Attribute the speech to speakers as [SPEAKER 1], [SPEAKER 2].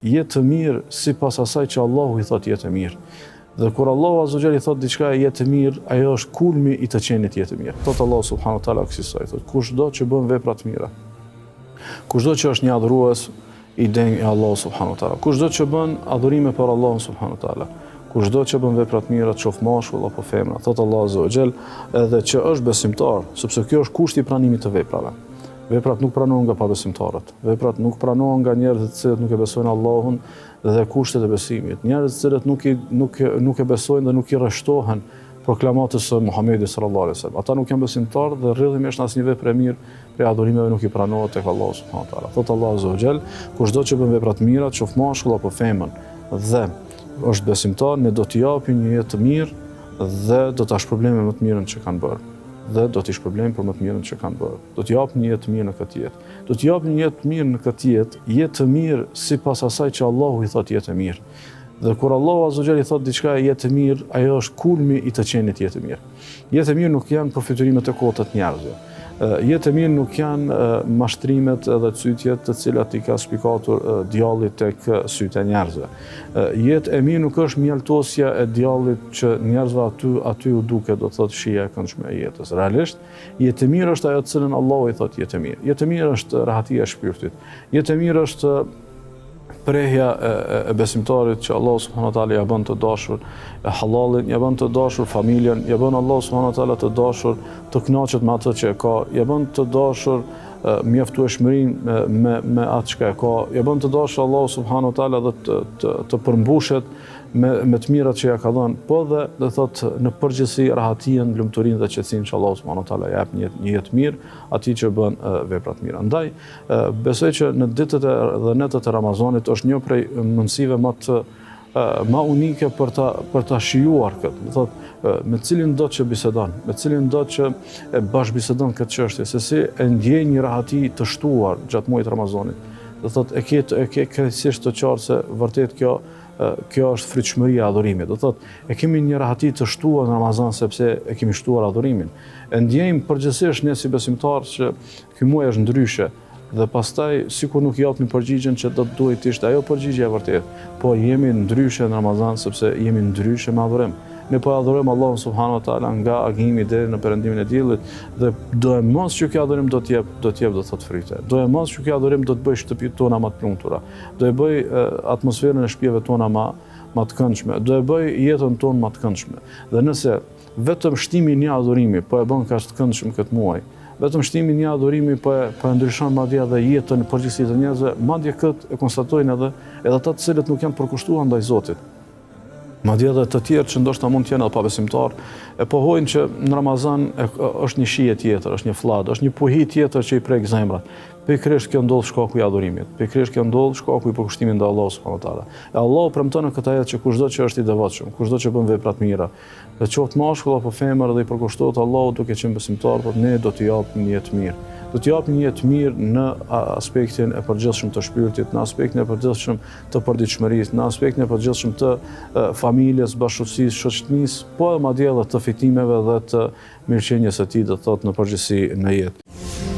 [SPEAKER 1] jetë të mirë sipas asaj që Allahu i thotë jetë të mirë. Dhe kur Allahu Azza wa Jalla i thotë diçka jetë të mirë, ajo është kulmi i të qenit jetë të mirë. Thotë Allahu subhanahu wa taala kësaj, thotë kushdo që bën vepra të mira, kushdo që është një adhurues i denjë e Allahu subhanahu wa taala, kushdo që bën adhurime për Allahun subhanahu wa taala, kushdo që bën vepra të mira, qoftë mashkull apo femra, thotë Allahu Azza wa Jalla, edhe që është besimtar, sepse kjo është kushti i pranimit të veprave. Veprat nuk pranohen nga pabesimtarët. Veprat nuk pranohen nga njerëzit të cilët nuk e besojnë Allahun dhe kushtet e besimit. Njerëzit të cilët nuk e besojnë dhe nuk i rreshtohen proklamatës së Muhamedit sallallahu alaihi wasallam. Ata nuk janë besimtarë dhe rrjedhimisht asnjë veprë e mirë prej adhurimeve nuk i pranohet tek Allahu subhanahu wa taala. Thot Allahu azza wa jall, kushdo që bën vepra të mira, qoftë mashkull apo femër, dhe është besimtar, ne do t'i japim një jetë të mirë dhe do ta shpërblejmë më të mirën që kanë bërë. Dhe do t'i shpërblejmë për më të mirën që kanë bërë. Do t'i japim një jetë të mirë në këtë jetë. Do t'i japim një jetë të mirë në këtë jetë, jetë të mirë sipas asaj që Allahu i thotë jetë të mirë. Dhe kur Allahu Azza wa Jalla i thotë diçka jetë të mirë, ajo është kulmi i të qenit jetë të mirë. Jetë të mirë nuk janë përfiturimet e kota të njerëzve. Jetë të mirë nuk janë mashtrimet edhe cytjet të cilat i ka shpikatur djalli tek sytë e njerëzve. Jetë e mirë nuk është mjaltosja e djallit që njerëzve aty u duket, do të thotë shija e këndshme e jetës. Realisht, jetë e mirë është ajo të cilën Allahu i thotë jetë e mirë. Jetë e mirë është rahatia e shpirtit. Jetë e mirë është prehja e besimtarit që Allahu subhanahu wa taala ja bën të dashur halalin, ja bën të dashur familjen, ja bën Allahu subhanahu wa taala të dashur të kënaqet me atë që e ka, ja bën të dashur mjaftueshmërinë me atë që e ka, ja bën të dashur Allahu subhanahu wa taala dhe të përmbushet me të mirat që ja ka dhënë, po dhe do thotë në përgjithësi rahatien, lumturinë dhe qetësinë që Allahu subhanahu wa taala jep një jetë mirë atij që bën vepra të mira. Andaj besoj që në ditët dhe netët e Ramazanit është një prej mundësive më unike për ta shijuar këtë. Do thotë me cilin do që bisedon, me cilin do që e bashkëbisedon këtë çështje, se si e ndjen një rahati të shtuar gjatë muajit Ramazanit. Do thotë e ke krejtësisht të qartë se vërtet kjo është frytshmëria e adhurimit. Do thotë e kemi një rahati të shtuar në Ramazan sepse e kemi shtuar adhurimin. E ndjejmë përgjithsisht ne si besimtarë që ky muaj është ndryshe dhe pastaj sikur nuk japim përgjigjen që do të duhet të ishte ajo përgjigje e vërtetë, po jemi ndryshe në Ramazan sepse jemi ndryshe me adhurim. Ne po adhurojmë Allahun subhanahu wa taala nga agimi deri në perëndimin e diellit dhe do e mos që ky adhurim do të jep do thotë fryte. Do e mos që ky adhurim do të bëj shtëpitë tona më të lumtura. Do e bëj atmosferën e shtëpive tona më të këndshme. Do e bëj jetën tonë më të këndshme. Dhe nëse vetëm shtimi i një adhurimi po e bën kaq të këndshëm këtë muaj, vetëm shtimi i një adhurimi po e ndryshon madje edhe jetën e përgjithësisë të njerëzve, madje këtë e konstatojnë edhe ata të cilët nuk janë përkushtuar ndaj Zotit. Madje edhe të tjerë që ndoshta mund të jenë edhe pabesimtar, e pohojnë që në Ramazan është një shije tjetër, është një fllad, është një puhi tjetër që i prek zemrat. Pikërisht kjo ndodh shkaku i adhurimit. Pikërisht kjo ndodh shkaku i përkushtimit ndaj Allahut subhanahu wa taala. E Allahu premton në këtë ajet që kushdo që është i devotshëm, kushdo që bën vepra të mira, dhe qoftë mashkull apo femër dhe i përkushtohet Allahut duke qenë besimtar, por ne do t'i japim një jetë mirë. Do t'i japim një jetë mirë në aspektin e përgjithshëm të shpirtit, në aspektin e përgjithshëm të përditshmërisë, në aspektin e përgjithshëm të familjes, bashkësisë, shoqënisë, po edhe madje edhe të fitimeve dhe të mirëqenies së tij, do thotë në përgjithësi në jetë.